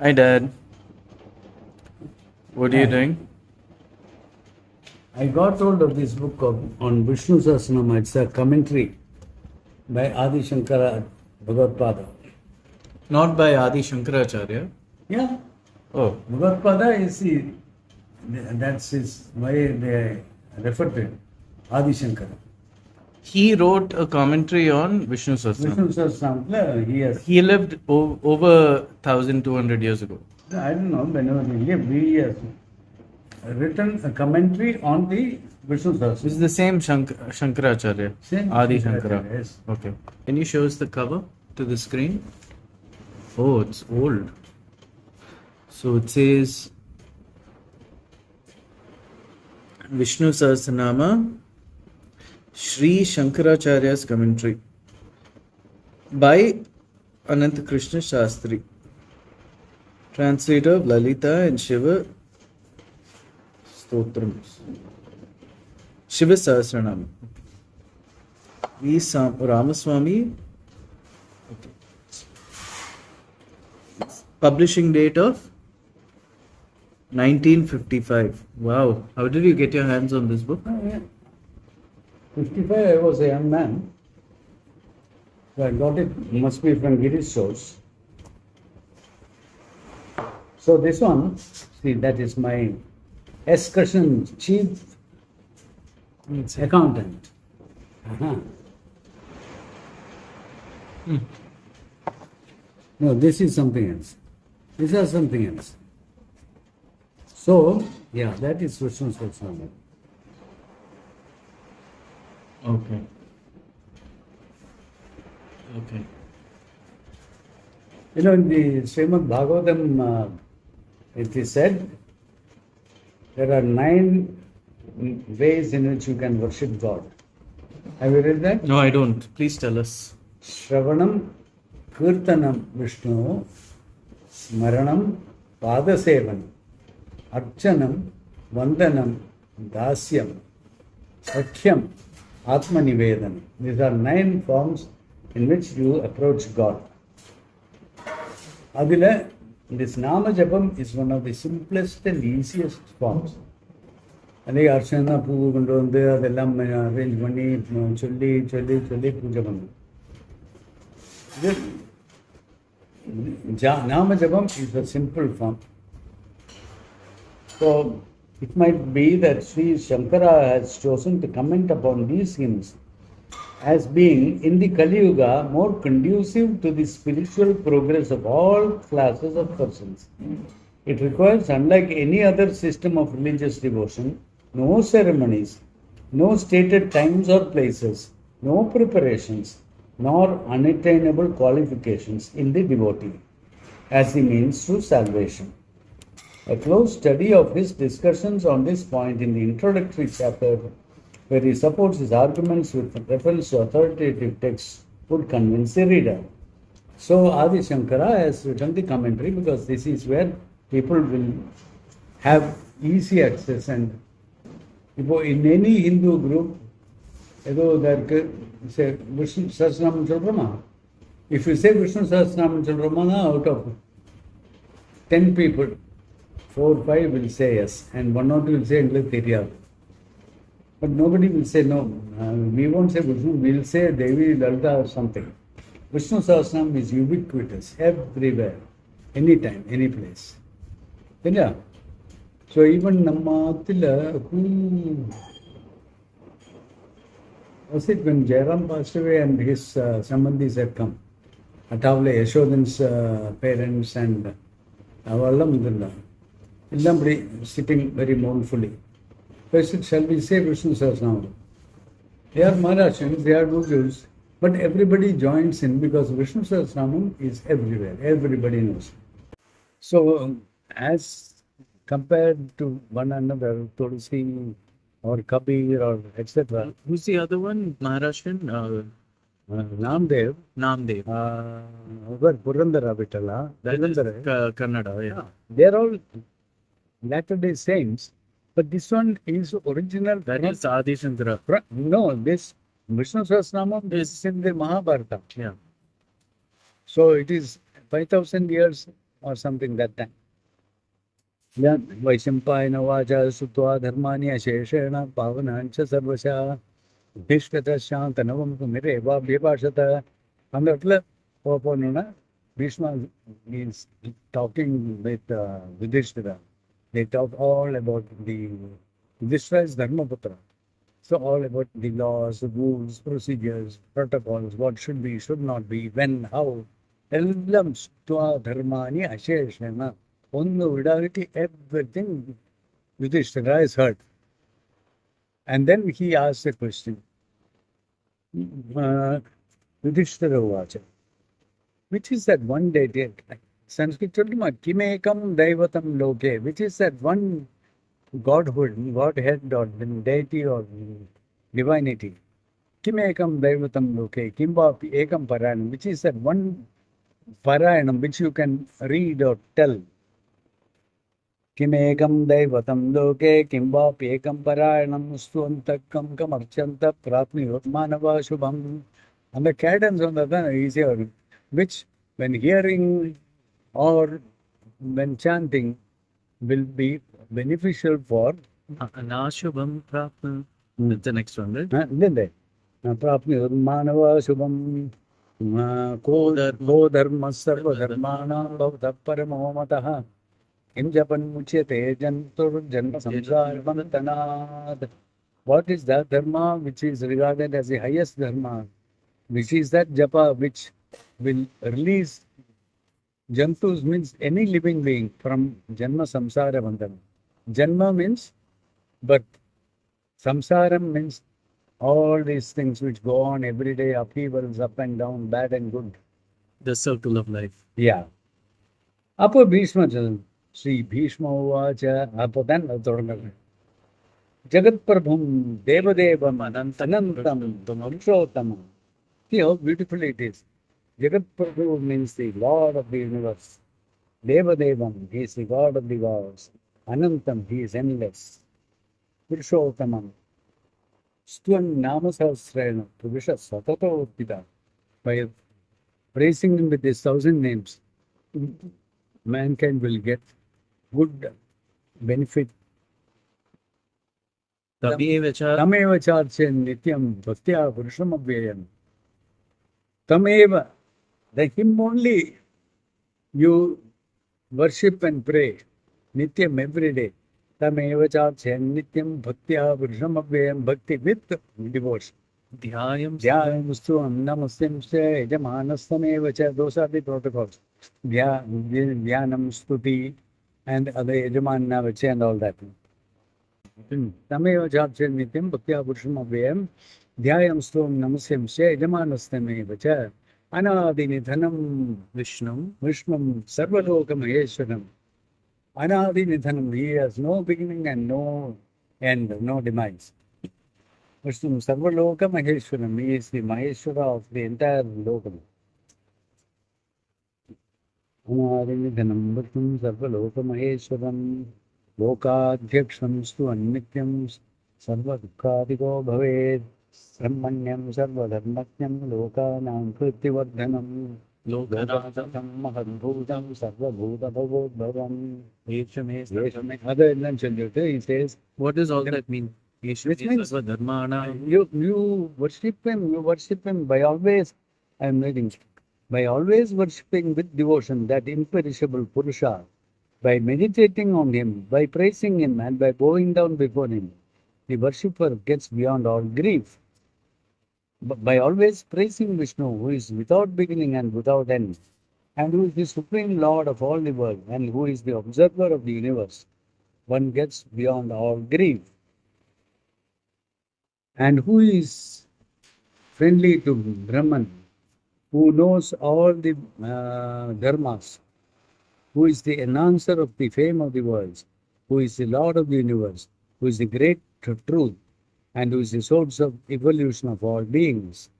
Hi, Dad. What are you doing? I got hold of this book on Vishnu Sahasranamam. It's a commentary by Adi Shankara Bhagavad. Not by Adi Shankaracharya. Yeah, Oh, Bhagavad is that's his way they refer to it. Adi Shankara. he wrote a commentary on Vishnu Sahasranamam. Vishnu Sahasranamam, he has, He lived over 1200 years ago. I don't know, whenever he lived, he has written a commentary on the Vishnu This is Sahasranamam. the same Shankaracharya. Same Adi Shankaracharya, Shankara. yes. Okay. Can you show us the cover to the screen? Oh, it's old. So it says Vishnu Sahasranama, Sri Shankaracharya's commentary by Anantakrishna Shastri, translator of Lalita and Shiva Stotrams. Shiva Sahasranam. V. Ramaswamy. Okay. Publishing date of 1955. Wow. How did you get your hands on this book? Oh, yeah. 55, I was a young man. So I got it, must be from Girish source. So this one, see, that is my excursion chief accountant. Uh-huh. No, this is something else. These are something else. So, yeah, that is Vishnu Sahasranamam. Okay. Okay. You know, in the Srimad Bhagavatam, it is said there are 9 ways in which you can worship God. Have you read that? No, I don't. Please tell us. Shravanam, Kirtanam Vishnu, Smaranam, Padasevanam, Archanam, Vandanam, Dasyam, Sakhyam, Atmanivedanam. These are 9 forms in which you approach God. Adila, this Nama Japam is one of the simplest and easiest forms. அதே அர்ச்சனா பூ கொண்டு வந்து அதெல்லாம் arrange பண்ணி சொல்லி சொல்லி சொல்லி பூஜை பண்ணணும். Nama Japam is a simple form. So it might be that Sri Shankara has chosen to comment upon these hymns as being in the Kali Yuga more conducive to the spiritual progress of all classes of persons. It requires, unlike any other system of religious devotion, no ceremonies, no stated times or places, no preparations, nor unattainable qualifications in the devotee as the means to salvation. A close study of his discussions on this point in the introductory chapter, where he supports his arguments with reference to authoritative texts, would convince the reader. So Adi Shankara has written the commentary because this is where people will have easy access. And in any Hindu group, say Vishnu Sahasranamam Chalrama. If you say Vishnu Sahasranamam Chalrama, out of 10 people, 4 or 5 will say yes, and 1 or 2 will say English Teriya. But nobody will say no. We won't say Vishnu, we will say Devi Lalita or something. Vishnu Sahasranamam is ubiquitous, everywhere, anytime, any place. Yeah. So even Nammatila, who was it when Jairam passed away and his Sambandhis had come? Atavle, Yashodan's parents and Avallam sitting very mournfully. So I said, shall we say Vishnu Sahasranamam? They are Maharashtrians, they are Gujus, but everybody joins in because Vishnu Sahasranamam is everywhere, everybody knows. So, as compared to one another, Tulsi or Kabir or etc., Who's the other one? Maharashtrian? Namdev, Namdev. Purandara Vitala, That is Kannada, yeah. they are all Latter-day Saints, but this one is original. That is Adi Shankara. No, this Vishnu Sahasranamam is in the Mahabharata. Yeah. So it is 5,000 years or something that time. Then Vaishampayana vacha sutva dharmani asheshena pavanancha sarvasha bhishkata shantanavam kumireva vibhashata. And that Bhishma is talking with Yudhishthira. They talk all about the Yudhishthira is Dharmaputra. So all about the laws, rules, procedures, protocols, what should be, should not be, when, how. Ellam stva dharmani asheshena. On the vidaviti, everything Yudhishthira is heard. And then he asks a question. Yudhishthira vacha. Which is that one deity? Sanskrit Kimekam Daivatam Loke, which is that one godhood, godhead or deity or divinity. Kimekam Daivatam Loke, Kimba Ekam Parayanam, which is that one Parayanam which you can read or tell. Kimekam Daivatam Loke, Kimba Ekam Parayanam, Stuantakam Kamarchanta Prapni Manava Shubham. And the cadence on the other is easier, which when hearing or when chanting will be beneficial for Anashubham Prapna. That's the next one, right? Prapni Manava Shubham Ko Dharma Sarva Dharmana Bhavta Paramomataha Kim Japan Muchyate Jantur Janma Samsar Bantanad. What is that Dharma which is regarded as the highest Dharma? Which is that japa which will release jantus, means any living being, from janma samsara bandhana. Janma means birth. Samsaram means all these things which go on every day, upheavals, up and down, bad and good. The circle of life. Yeah. Apo Bhishma Sri Bhishma Uvacha Apodan Jagat Prabhum Devadevam Anantam Purushottamam. See how beautiful it is. Jagat Prabhu means the Lord of the universe. Devadevam, he is the God of the gods. Anantam, he is endless. Purushottamam. Stvan Nama Sahasranamam, Puruša Satato Pita. By praising him with his 1,000 names, mankind will get good benefit. Tameva Charchen Nityam Bhaktya Purusham Abhyayam. Tameva, the him only you worship and pray. Nityam every day. Tameva Charchen Nityam Bhaktya Purusham Abhyayam. Bhakti with devotion. Dhyayam Dhyanam Namasim Se Yajamanastameva Cha. Those are the protocols. Dhyanam Stuti and other Yajamanavacha and all that. Tameva Charchen Nityam Bhaktya Purusham Abhyayam. Dhyayam Stvam Namasyam Se Yajamanastameva Cha. Anadinidhanam Vishnu. Vishnum Sarvaloka Maheshwaram. Anadinidhanam, he has no beginning and no end, no demise. Vishnum Sarvaloka Maheshwaram, he is the Maheshwara of the entire Lokam. Anadinidhanam Vishnum Sarvaloka Maheshwaram. Lokadhyaksham Stu Annityam Sarva Dukkadiko Bhaved. Brahmanyam Sarvadharmatnyam Lokanam Kritivardhanam Lokanatham Mahadbhutam Sarvabhuta Bhavodbhavam. Other than Chandra, he says, What does all that mean? which means Dharmana. you worship him by always, I am reading, by always worshipping with devotion that imperishable Purusha, by meditating on him, by praising him, and by bowing down before him. The worshipper gets beyond all grief. By always praising Vishnu, who is without beginning and without end, and who is the supreme Lord of all the world, and who is the observer of the universe, one gets beyond all grief. And who is friendly to Brahman, who knows all the dharmas, who is the announcer of the fame of the worlds, who is the Lord of the universe, who is the great truth, and who is the source of evolution of all beings.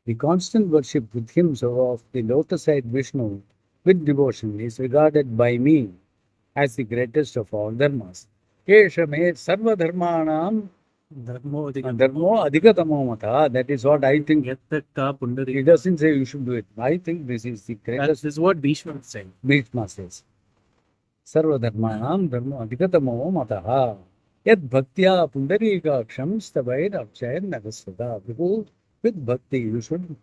The constant worship with him of the lotus-eyed Vishnu with devotion is regarded by me as the greatest of all dharmas. Kesha me sarva dharmanam Dharmo Dharmo adhikatamo mata. That is what I think. Yatta Pundari. He doesn't say you should do it. I think this is the greatest. This is what Vishnu is saying. Bhishma says. Sarva dharmanam dharmo adhikatamo mataha. Yad bhaktya pundarikaksham stavair akshayar nagasvada. Because with bhakti you should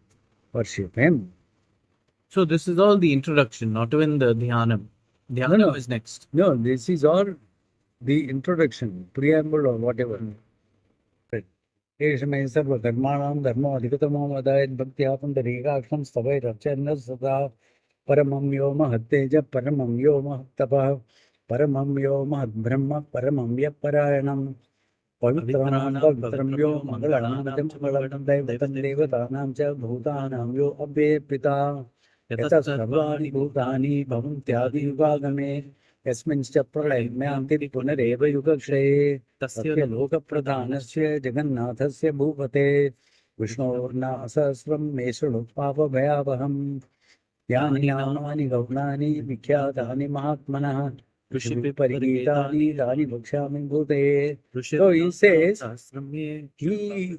worship him. So this is all the introduction, not even the dhyanam. Dhyanam No. is next. No, this is all the introduction, preamble or whatever. Eshme sarva dharmanam dharmo adhikatamo mataha. Yad bhaktya pundarikaksham stavair akshayar nagasvada. Paramam yo mahatteja paramam yo mahattapah paramam yo mahatbrahma paramam yaparayanam pavitranam pavitram yo mangalanam mangalam daivatam devatanam cha bhutanam yo abhepita yatas sarvani bhutani bhavantyadi yugagame yasminscha pralayamyanti punareva yugakshaye tasya lokapradhanasya jagannathasya bhupate Vishnu Sahasranamam mesru papa bhayavaham यानि नामानि गौणानि विख्यातानि महात्मनः ऋषिभिः तानि वक्ष्यामि भूते. So he says he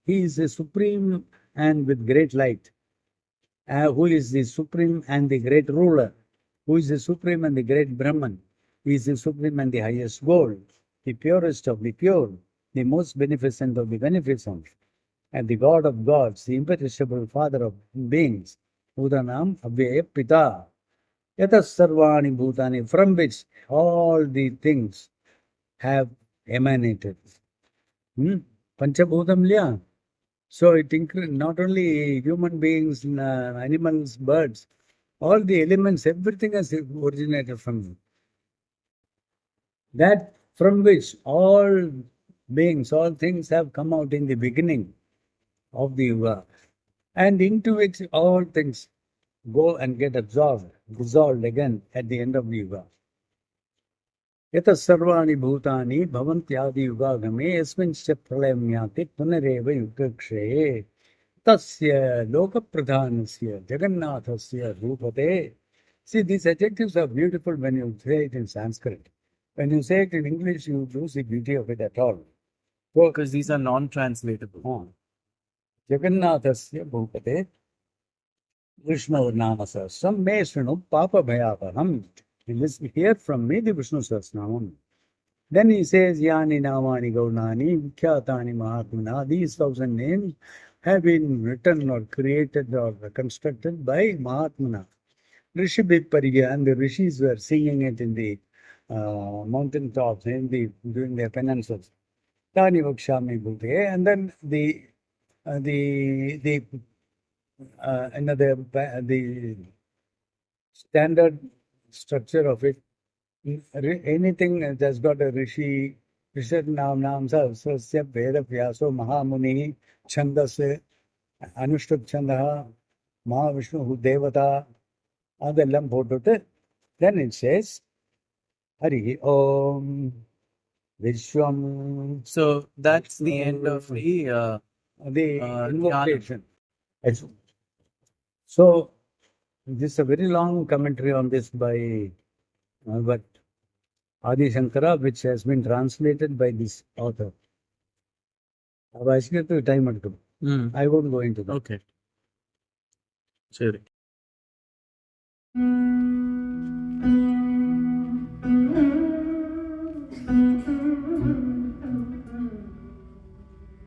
is the supreme and with great light, who is the supreme and the great ruler, who is the supreme and the great Brahman. He is the supreme and the highest goal, the purest of the pure, the most beneficent of the beneficent, and the God of gods, the imperishable father of beings. Bhutanam Abhyaya Pita. Yatas Sarvani Bhutani, from which all the things have emanated. Panchabhutam Liya. So it includes not only human beings, animals, birds, all the elements, everything has originated from it. That from which all beings, all things have come out in the beginning of the Yuga, and into which all things go and get absorbed, dissolved again at the end of the Yuga. Yata sarvani bhutani bhavantyadi yugagame yasminscha pralayamyati punareva yugakshaye tasya lokapradhanasya jagannathasya rupate. See, these adjectives are beautiful when you say it in Sanskrit. When you say it in English, you lose the beauty of it at all. Because these are non-translatable. Jagannathasya bhupate Vishnu Sahasranamam me shrinu papa bhayavaham. Hear from me the Vishnu Sahasranamam. Then he says, Yani namani gaunani vikhyatani mahatmana. These 1,000 names have been written or created or constructed by Mahatmana. Rishibhipariya, and the Rishis were singing it in the mountain tops, during their penances. Tani vakshami bhute. And then the standard structure of it, anything that has got a rishi, Rishanam Sasya Veda Vyaso Mahamuni Chandas Anushtup Chandaha Mahavishnu Devata Adellam Potute. Then it says Hari Om Vishwam. So that's the end of the invocation. So this is a very long commentary on this by but Adi Shankara, which has been translated by this author. I won't go into that. Okay. Sure.